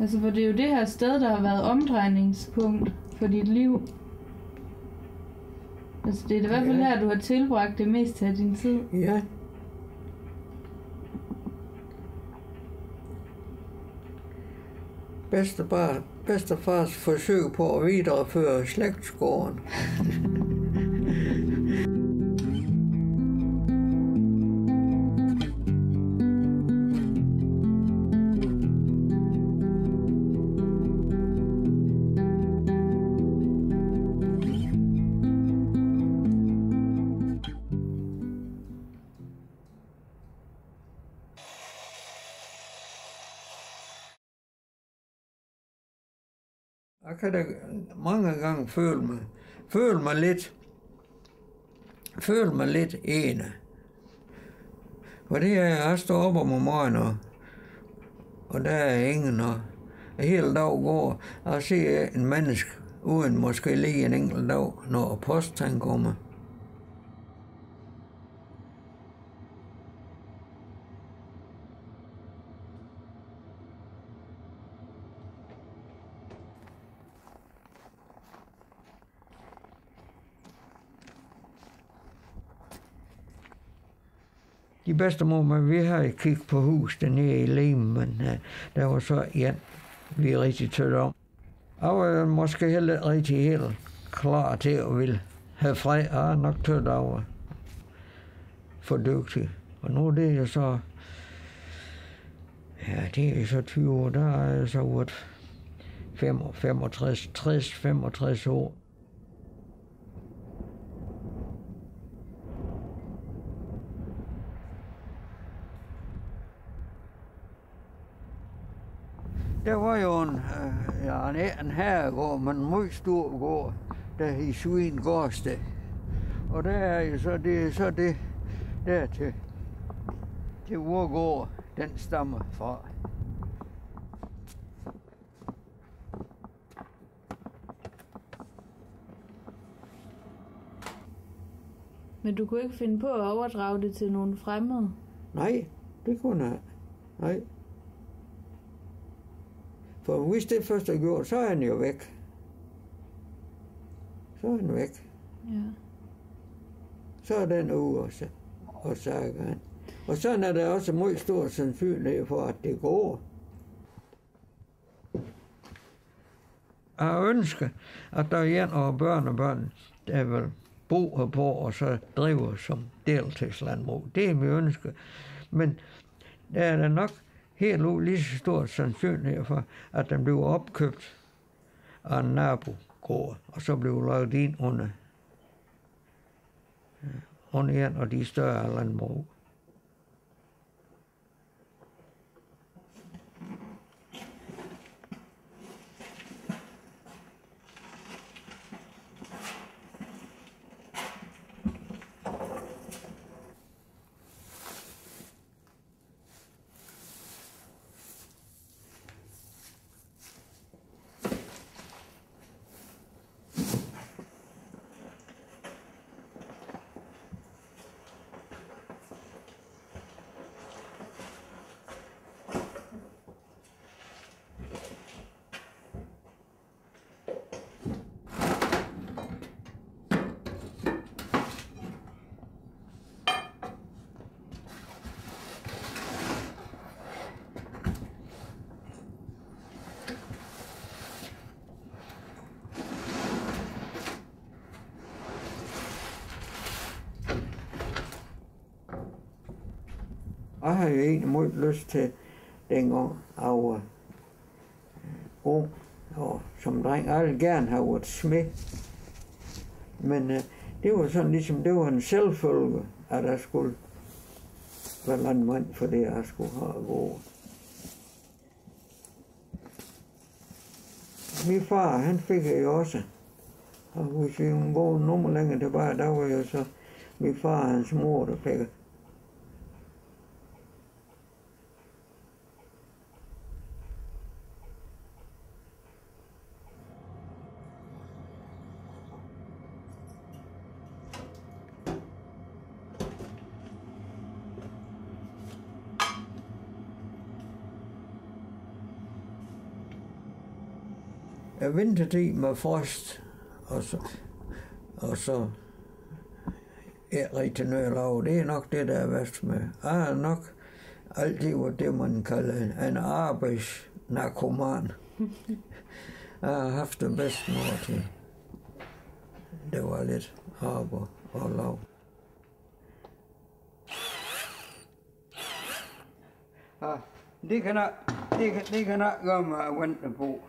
Altså, for det er jo det her sted, der har været omdrejningspunkt for dit liv. Altså, det er i hvert fald her, du har tilbragt det meste af din tid. Ja. Bedstefars forsøg på at videreføre slægtsgården. Jeg kan da mange gange føle mig lidt ene. For det er, jeg står op om morgenen, og der er ingen, og hele dag går, og ser en menneske, uden måske lige en enkelt dag, når posten kommer. De bedste måder, vi havde kigget på hus dernede i Lem, men der var så en, vi er rigtig tødt om. Jeg var måske heller ikke rigtig helt klar til at ville have fred. Jeg er nok tødt over for dygtig. Og nu er det jo så, ja, det er så 20 år, der er jeg så været 65 år. Der var jo en herregård, men en meget stor gård, der hed Svingårdsted. Og der er jo så det der til vor gård, den stammer fra. Men du kunne ikke finde på at overdrage det til nogle fremmede? Nej, det kunne jeg. Nej. For hvis det først er gjort, så er han jo væk. Så er han væk. Ja. Så er den ude også, og sager han. Og sådan er der også meget stor sandsynlighed for, at det går. Jeg ønsker, at der er en af børnebørn, der vil bo herpå og så driver som deltidslandbrug. Det er mit ønske. Men der er der nok helt lige så stor sandsynlighed for, at den bliver opkøbt af en nabogård, og så bliver lagt ind under en af de større landbrug. Jeg har jo egentlig meget lyst til, dengang jeg var ung, og som dreng, jeg ville gerne have været smed. Men det var sådan ligesom, det var en selvfølge, at jeg skulle være landmand, for det jeg skulle have gået. Min far, han fik jeg jo også. Og hvis vi går en nummer længere tilbage, der var jo så min far og hans mor, der fik. vintertid med frost, og så rigtig nødlov. Det er nok det, der er værst med. Jeg har nok altid været det, man kalder en arbejdsnarkoman. Jeg har haft det bedst noget til. Det var lidt arbejde og lov. Ja, det kan nok gøre mig at vente på.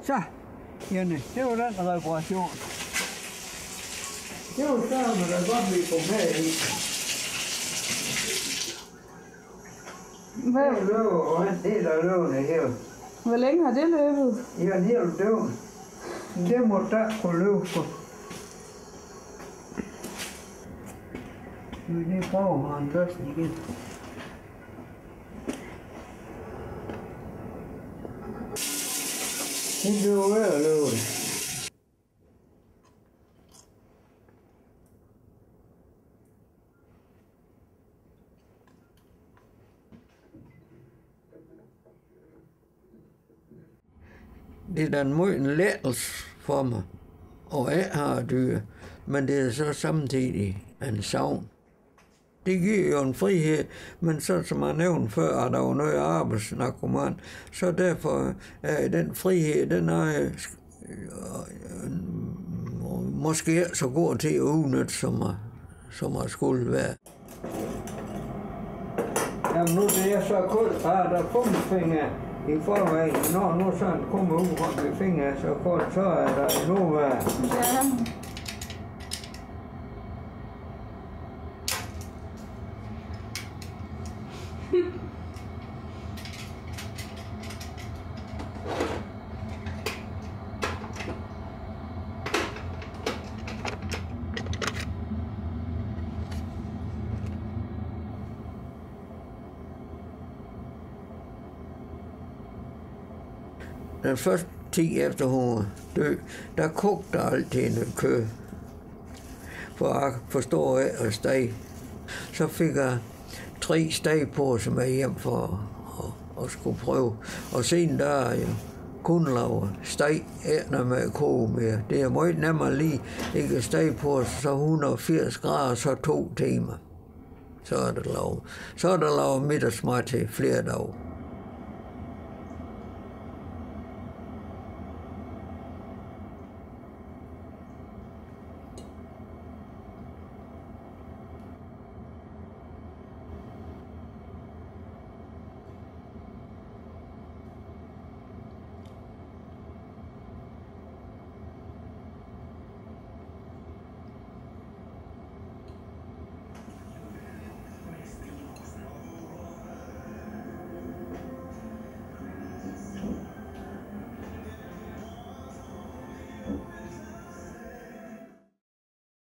Så, Jenny, det var den reparation. Det var sørme, der godt vi kom med i. Hvad? Det er løb, og det der løbende her. Hvor længe har det løbet? Ja, en hel døgn. Det må der kunne løbe på. Vi lige prøve at en børsten igen. Det blev ved at løbe det. Det er da en meget lettelse for mig, og jeg har dyr, men det er så samtidig en savn. Det giver jo en frihed, men så som jeg nævnte før, at der var noget arbejdsnarkoman, så derfor er den frihed, den er måske ikke så god til at udnytte, som jeg skulle være. Jamen nu det er så koldt, at der er fingre i forvejen. Når nu sådan kommer ud fra fingre så koldt, så er der endnu værre. Ja. Den første tid efter hun døde, der kogte altid noget kød. For jeg forstår ikke at stege. Så fik jeg 3 stegepåser med hjem for at skulle prøve. Og siden der er jeg kun lavet steg, ikke med koge mere. Det er meget nemmere lige ikke stegepåser, så 180 grader, så 2 timer. Så er det lavet. Så er der lavet middagsmad til flere dage.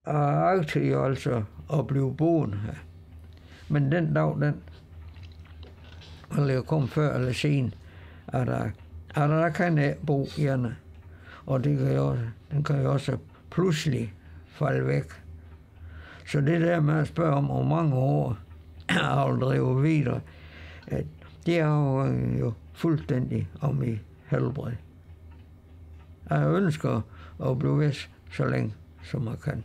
Jeg har altid altså at blive boende her. Men den dag, eller jeg kom før eller sen, at der kan jeg bo hjemme. Og det den kan jo også pludselig falde væk. Så det der med at spørge om, hvor mange år jeg vil drive videre, det er jo fuldstændig om mit helbred. Jeg ønsker at blive ved så længe, som jeg kan.